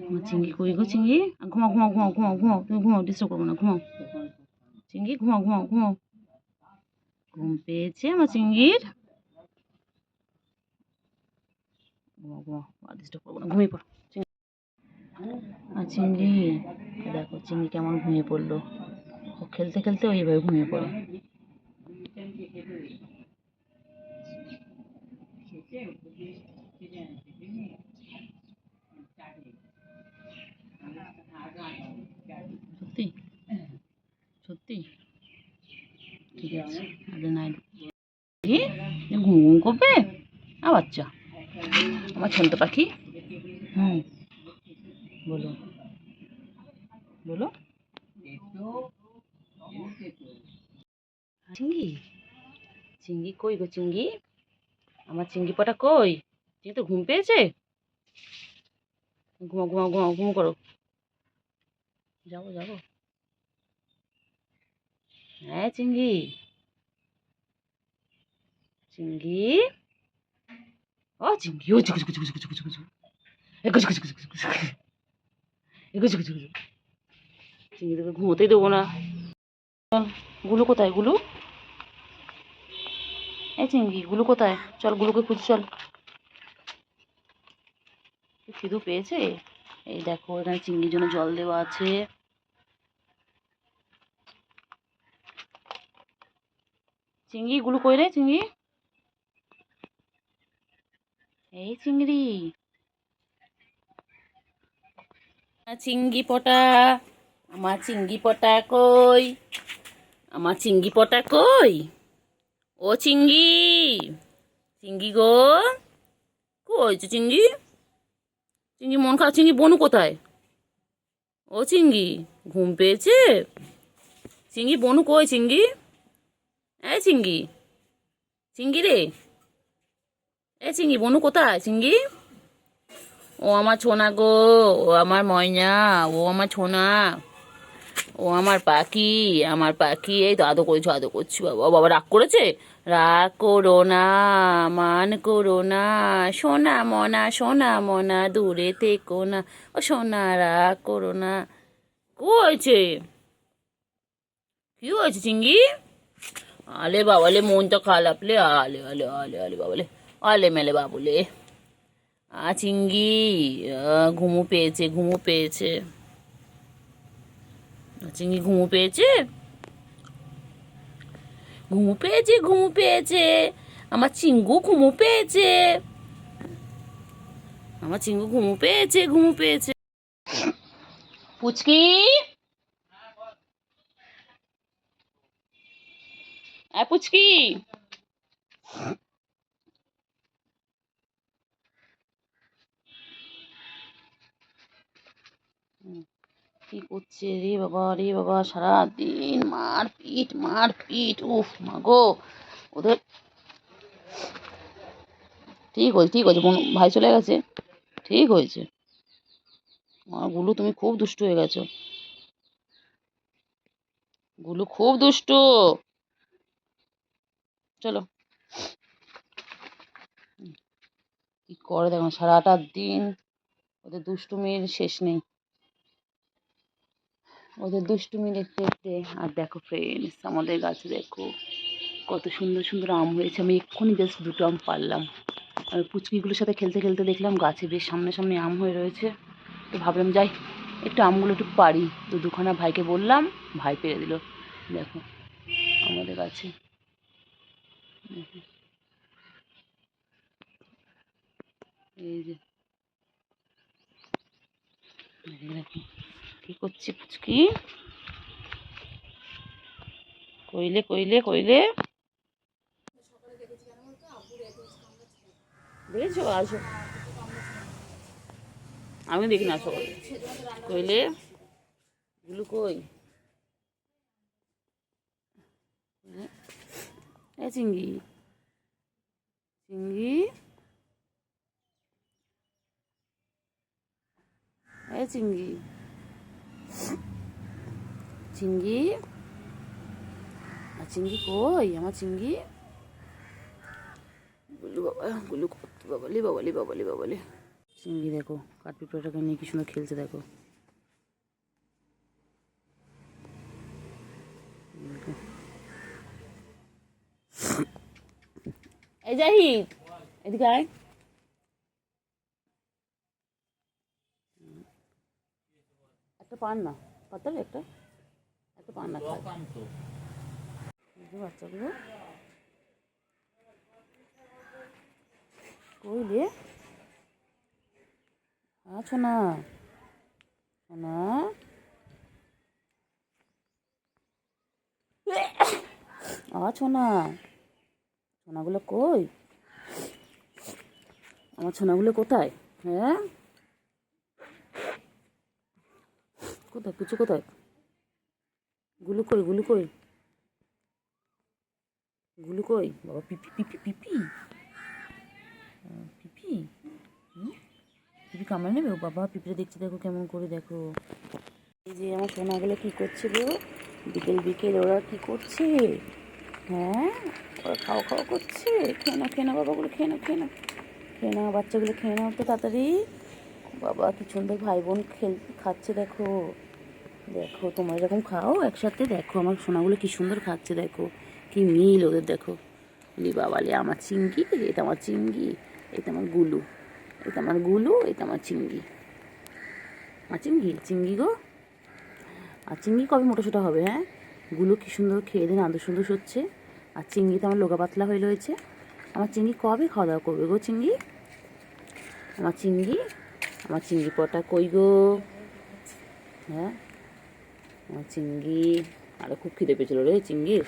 আমার চিংড়ি কই গো চিংড়ি? ঘুমাও ঘুমাও ঘুমাও ঘুমাও ঘুমাও, তুমি ঘুমাও, ডিস্টার্ব করবো না, ঘুমাও চিংড়ি, ঘুমাও ঘুমাও ঘুমাও। ঘুম পেয়েছে আমার চিংড়ির? ঘুমাও ঘুমাও, আর ডিস্টার্ব করবো না, ঘুমিয়ে পড়ো। আর চিংড়ি দেখো, চিংড়ি কেমন ঘুমিয়ে পড়লো। ও খেলতে খেলতে ওইভাবে ঘুমিয়ে পড়ে। সত্যি সত্যি ঠিক আছে, আরে নাই ঘুম ঘুম করবে বাচ্চা, আমার ছোট পাখি। বলো বলো। চিংড়ি, চিংড়ি কই গো চিংড়ি? আমার চিংড়ি পাটা কই? চিংড়ি তো ঘুম পেয়েছে। ঘুমাও ঘুমাও ঘুমাও, ঘুম করো। যাবো যাবো। হ্যাঁ চিংড়ি, চিংড়ি, ও চিংড়ি, ও চিকু চিকু চিকু চিকু চিকু চিকু চিকু, এগো চিকু চিকু চিকু চিকু চিকু, এগো চিকু চিকু চিকু। চিংড়ি তোকে ঘুমোতেই দেবো না। গুলু কোথায় গুলু? এই চিংড়ি, গুলু কোথায়? চল গুলুকে খুঁজ, চল। খিদু পেয়েছে। এই দেখো, এখানে চিংড়ির জন্য জল দেওয়া আছে। চিংড়ি, গুলু কই রে চিংড়ি? এই চিংড়ি, চিংড়ি পটা, আমার চিংড়ি পটা কই? আমার চিংড়ি পটা কই? ও চিংড়ি, চিংড়ি গো, কই চিংড়ি? চিংড়ি মন খারাপ, চিংড়ি বনু কোথায়? ও চিংড়ি, ঘুম পেয়েছে? চিংড়ি বনু কই চিংড়ি? এই চিংড়ি, চিংড়ি রে, এই চিংড়ি বনু কোথায় চিংড়ি? ও আমার ছোনা গো, ও আমার ময়না, ও আমার ছোনা, ও আমার পাখি, আমার পাখি। এই তো আদর করছি আদর করছি। বাবা বাবা রাগ করেছে? রাগ করো না, মান করো না, সোনা মনা সোনা মনা দূরে থেকো না, ও সোনা রাগ করো না। কি হয়েছে? কি হয়েছে চিংড়ি? আলে বাবালে, মনটা খারাপ লে, আলে আলে আলে আলে বাবালে, আলে মেলে বাবুলে। চিংড়ি ঘুমু পেয়েছে, ঘুমু পেয়েছে। চিংড়ি ঘুমু পেয়েছে, ঘুমু পেয়েছে, ঘুমু পেয়েছে। আমার চিঙ্গু ঘুমু পেয়েছে, আমার চিঙ্গু ঘুমু পেয়েছে, ঘুমু পেয়েছে। পুচকি, পুচকি, কি করছে রে বাবা, রে বাবা, সারাদিন মারপিট মারপিট, উফ মাগো। ওদের ঠিক হয়েছে, ঠিক হয়েছে, ভাই চলে গেছে, ঠিক হয়েছে। আমার গুলু, তুমি খুব দুষ্টু হয়ে গেছো। গুলু খুব দুষ্টু। চলো, কি করে দেখো, সারাটা দিন ওদের দুষ্টুমির শেষ নেই, ওদের দুষ্টুমি দেখতে দেখতে। আর দেখো ফ্রেন্ডস, আমাদের গাছে দেখো কত সুন্দর সুন্দর আম হয়েছে। আমি এক্ষুনি জাস্ট দুটো আম পারলাম। আমি পুচকিগুলোর সাথে খেলতে খেলতে দেখলাম গাছে বেশ সামনে সামনে আম হয়ে রয়েছে। তো ভাবলাম যাই একটু আমগুলো একটু পারি। তো দুখানা ভাইকে বললাম, ভাই পেরে দিল। দেখো আমাদের গাছে, এই যে দেখো কি করছে পুচকি। কইলে কইলে কইলে, দেখেছো? আসো, আমি দেখি না সকালে। কইলে গুলো কই? এ চিংড়ি, চিংড়ি, এ চিংড়ি, চিংড়ি, আর চিংড়ি কই আমার চিংড়ি? গুলু বাবা, গুলু বাবালি বাবালি বাবালি বাবালি। চিংড়ি দেখো কাঠপিঁপড়াটাকে নিয়ে কি সুন্দর খেলছে দেখো। এই জাহিদ এদিকে আয়। একটা পান না পাতাল একটা একটা পান না বাচ্চাগুলো কইলে আছো না সোনা আছো না সোনাগুলো কই আমার সোনাগুলো কোথায় হ্যাঁ কোথায় পুচু কোথায় গুলু কই গুলু কই গুলু কই বাবা পিপি পিপি পিপি পিপি পিপি কামড়ে নেবে ও বাবা পিপিটা দেখছে দেখো কেমন করে দেখো। এই যে আমার সোনাগুলো কী করছে গো বিকেল বিকেল ওরা কী করছে হ্যাঁ ওরা খাওয়া খাওয়া করছে খেয়ে নাও বাবাগুলো খেয়ে নাও বাচ্চাগুলো খেয়ে নাও তো তাড়াতাড়ি। বাবা কি সুন্দর ভাই বোন খাচ্ছে দেখো দেখো তোমরা এরকম খাও একসাথে দেখো আমার সোনাগুলো কি সুন্দর খাচ্ছে দেখো কি মিল ওদের দেখো। লি বাবালে আমার চিংড়ি এটা আমার চিংড়ি এটা আমার গুলু এটা আমার গুলু এটা আমার চিংড়ি চিংড়ি গো আর চিংড়ি কবে মোটা সোটা হবে হ্যাঁ গুলো কি সুন্দর খেয়ে দিন আদর সুন্দর হচ্ছে আর চিংড়ি তো আমার লোগা পাতলা হয়ে রয়েছে। আমার চিংড়ি কবে খাওয়া দাওয়া করবে গো চিংড়ি আমার চিংড়ি পটা কই গো হ্যাঁ আমার চিংড়ি আরও খুব খিদে পেয়েছিল রে চিংড়ির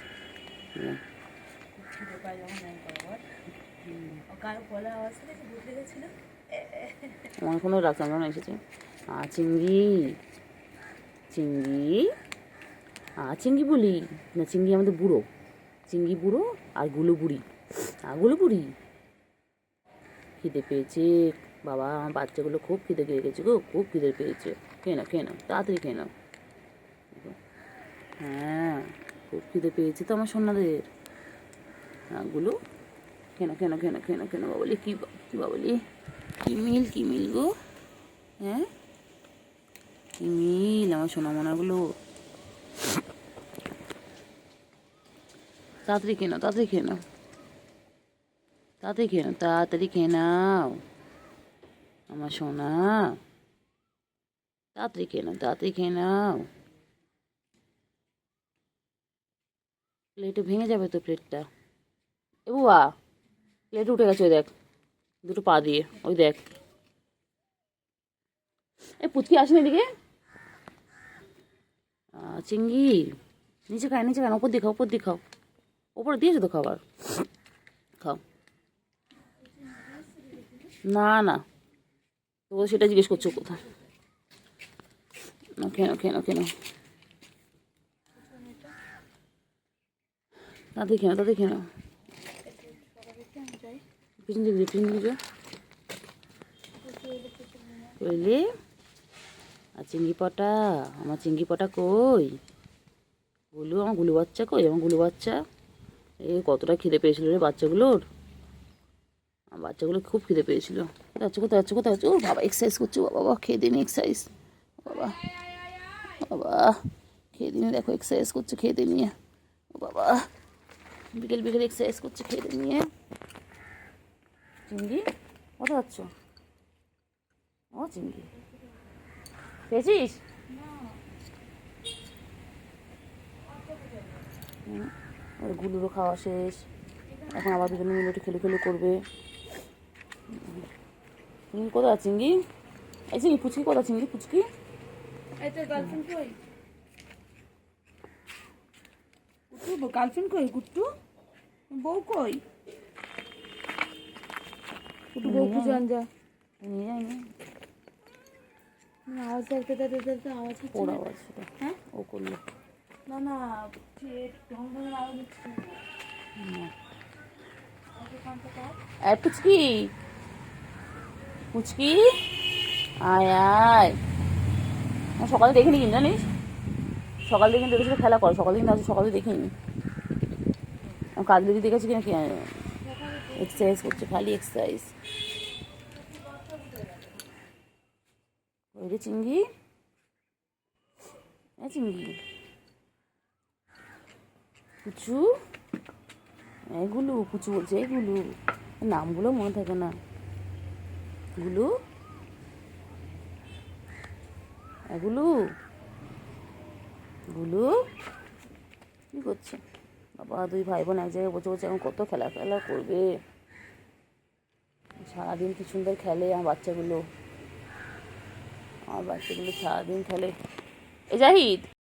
আমার কোনো রাখলাম না এসেছে চিংড়ি চিংড়ি বলি না চিংড়ি আমাদের বুড়ো চিংড়ি বুড়ো আর গুলো বুড়ি খিদে পেয়েছে বাবা আমার বাচ্চাগুলো খুব খিদে পেয়ে গেছে গো খুব খিদে পেয়েছে খেয়ে নাও তাড়াতাড়ি খেয়ে নাও হ্যাঁ খুব খিদে পেয়েছে তো আমার সোনাদের হ্যাঁ গুলো খেয়ে নাও বাবলি কি বাবলি কি মিল গো হ্যাঁ কি মিল আমার সোনা মোনাগুলো তাড়াতাড়ি খেয়ে নাও আমার সোনা তাড়াতাড়ি খেয়ে নাও প্লেটে ভেঙে যাবে তো প্লেটটা এ বাবা প্লেট উঠে গেছে ওই দেখ দুটো পা দিয়ে ওই দেখ এই পুচকি আসেন এদিকে চিংড়ি নিচে খায় ওপর দিয়ে খাও ওপরে দিয়েছো তো খাবার খাও না তো সেটা জিজ্ঞেস করছো কোথায় খেয়ে নাও তাদের খেয়ে নাও পিছন দিকে বুঝলি আর আমার চিংড়ি পটা কই আমার গুলু বাচ্চা কই আমার গুলু বাচ্চা কতটা খিদে পেয়েছিল রে বাচ্চাগুলোর খুব খিদে পেয়েছিল কোথায় যাচ্ছে ও বাবা এক্সারসাইজ করছে বাবা খেয়ে দিন এক্সারসাইজ বাবা খেয়ে দিনে দেখো এক্সারসাইজ করছে খেয়ে দিয়ে নিয়ে ও বাবা বিকেল এক্সারসাইজ করছে খেয়ে দিয়ে নিয়ে চিংড়ি কোথায় যাচ্ছ ও চিংড়ি পেয়েছিস ওই গুলুরও খাওয়া শেষ এখন আবার দুজনে মিলে একটু খেলে করবে চিংড়ি কোথায় চিংড়ি এই চিংড়ি পুচকি কোথায় চিংড়ি পুচকি গার্লফ্রেন্ড কই গুট্টু বউ কই গুট্টু বউ খুঁজে আন যা নিয়ে যায়নি আওয়াজ দেখতে আওয়াজ ওর আওয়াজ সেটা হ্যাঁ ও করলো না পুচকি আয় সকালে দেখিনি কিন্তু জানিস সকাল থেকে কিন্তু সাথে খেলা কর সকালে কিন্তু সকালে দেখিনি কাজ দিদি দেখেছি কিনা কি এক্সারসাইজ করছে খালি এক্সারসাইজ ওই রে চিঙ্গি, চিঙ্গি, পুচু, গুলু, পুচু বলছে গুলু, নামগুলো মনে থাকে না। গুলু, গুলু, গুলু কি করছে? বাবা দুই ভাই বোন এক জায়গায় বসে বসে এখন কত খেলা করবে। সারাদিন কি সুন্দর খেলে আমার বাচ্চাগুলো সারাদিন খেলে। এ জাহিদ।